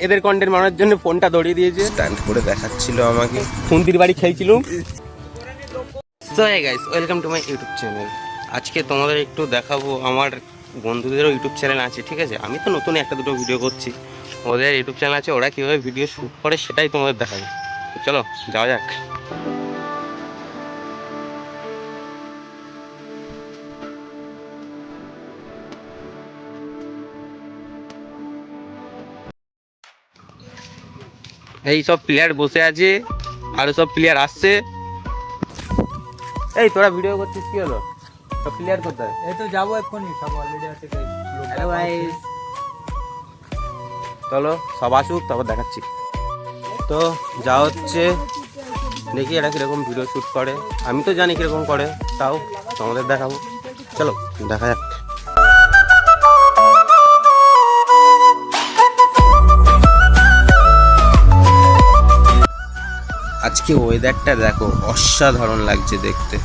এদের কন্টেন্ট বানানোর জন্য ফোনটা ধরিয়ে দিয়েছে, স্ট্যান্ড করে দেখাচ্ছিল আমাকে, খুন্তির বাড়ি খেয়েছিল। So hey guys, welcome to my YouTube channel. আজকে তোমাদের একটু দেখাবো, আমার বন্ধুদেরও ইউটিউব চ্যানেল আছে, ঠিক আছে? আমি তো নতুন একটা দুটো ভিডিও করছি, ওদের ইউটিউব চ্যানেল আছে, ওরা কীভাবে ভিডিও শ্যুট করে সেটাই তোমাদের দেখাবো। চলো যাওয়া যাক। এই সব প্লেয়ার বসে আছে, আরো সব প্লেয়ার আসছে। এই তোরা ভিডিও করছিস, কি হলো? সব প্লেয়ার কোথায়? এই তো যাবো এক্ষুনি, সব অলরেডি আছে। হ্যালো গাইস, চলো সব আসুক তারপর দেখাচ্ছি। তো যা হচ্ছে দেখি এরা কিরকম ভিডিও শ্যুট করে। আমি তো জানি কিরকম করে, তাও তোমাদের দেখাবো। চলো দেখা যাক। আজকে ওয়েদারটা দেখো, অসাধারণ লাগছে দেখতে।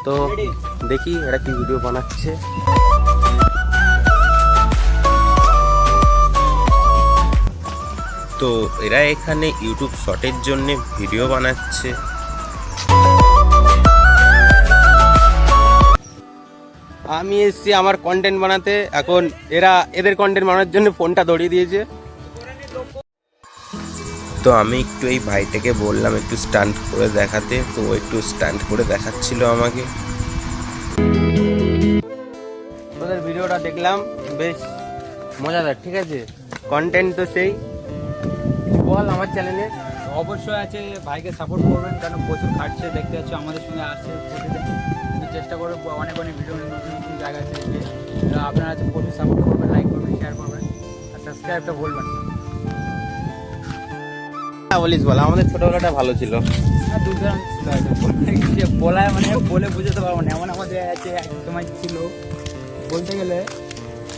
তো দেখি এরা কি ভিডিও বানাচ্ছে। তো এরা এখানে ইউটিউব শর্টের জন্য ভিডিও বানাচ্ছে। আমি এসেছি আমার কন্টেন্ট বানাতে, এখন এরা এদের কন্টেন্ট বানানোর জন্য ফোনটা ধরিয়ে দিয়েছে। তো আমি একটু এই ভাইটাকে বললাম একটু স্টান্ট করে দেখাতে, তো ও একটু স্টান্ট করে দেখাচ্ছিল আমাকে। ওদের ভিডিওটা দেখলাম, বেশ মজাদার, ঠিক আছে? কন্টেন্ট তো সেই। বল আমার চ্যানেলে। অবশ্যই আছে, ভাইকে সাপোর্ট করবেন, কারণ প্রচুর খাটছে, দেখতে পাচ্ছি আমাদের সঙ্গে আসছে প্রতিদিন। কিন্তু চেষ্টা করবে অনেক অনেক ভিডিও নতুন নতুন জায়গায় থেকে। আপনারা আছে প্রচুর সাপোর্ট করবেন, লাইক করবেন, শেয়ার করবেন আর সাবস্ক্রাইবটা বলবেন না। বলিস বল, আমাদের ছোটবেলাটা ভালো ছিল। আর দুর্দান্ত ছিল, বলায় মানে বলে বুঝতে পারবো না, এমন আমাদের আছে এক সময় ছিল বলতে গেলে।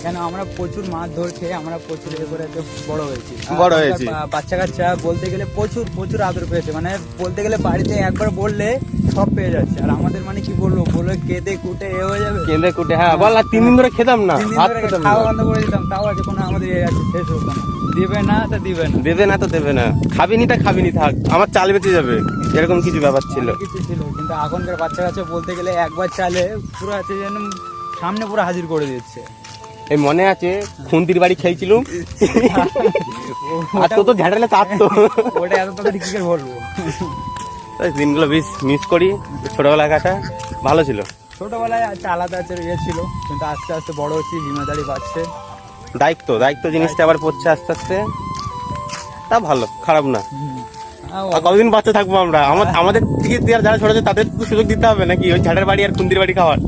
কেন আমরা প্রচুর মাছ ধরছে, আমরা প্রচুর এ করে বড় হয়েছি। বাচ্চা কাচ্চা বলতে গেলে প্রচুর প্রচুর আদর পেয়েছে, মানে বলতে গেলে বাড়িতে একবার বললে সব পেয়ে যাচ্ছে। আর আমাদের মানে কি বলবো, বলে কেঁদে কুটে এ হয়ে যাবে, কেঁদে কুটে। হ্যাঁ বল, আর 3 দিন ধরে খেতাম না, ভাত খেতাম না, খাওয়া বন্ধ করে দিতাম, তাও আছে কোনো আমাদের এ আছে শেষ হতো না। দিবে না তো দিবে না, দেবে না তো দেবে না, খাবিনি তা খাবিনি, থাক আমার চাল বেঁচে যাবে, এরকম কিছু ব্যাপার ছিল। কিছু ছিল, কিন্তু এখনকার বাচ্চা কাচ্চা বলতে গেলে একবার চালে পুরো আছে যেন সামনে পুরো হাজির করে দিচ্ছে। এই মনে আছে খুন্তির বাড়ি খেয়েছিল, আর তো ঝাড়ালে তার তো ওটা এত তাড়াতাড়ি কি করে বলবো। দিনগুলো বেশ মিস করি, ছোটবেলার কাটা ভালো ছিল। ছোটবেলায় একটা আলাদা আছে ইয়ে ছিল, কিন্তু আস্তে আস্তে বড় হচ্ছি, জিম্মেদারি বাড়ছে, দায়িত্ব দায়িত্ব জিনিসটা আবার পড়ছে আস্তে আস্তে। তা ভালো, খারাপ না। আর কতদিন বাচ্চা থাকবো আমরা? আমাদের থেকে যারা ছোট আছে তাদের তো সুযোগ দিতে হবে নাকি, ওই ঝাড়ের বাড়ি আর খুন্তির বাড়ি খাওয়ার।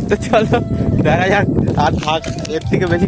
তো চলো দেখা যাক, আর থাক এর থেকে বেশি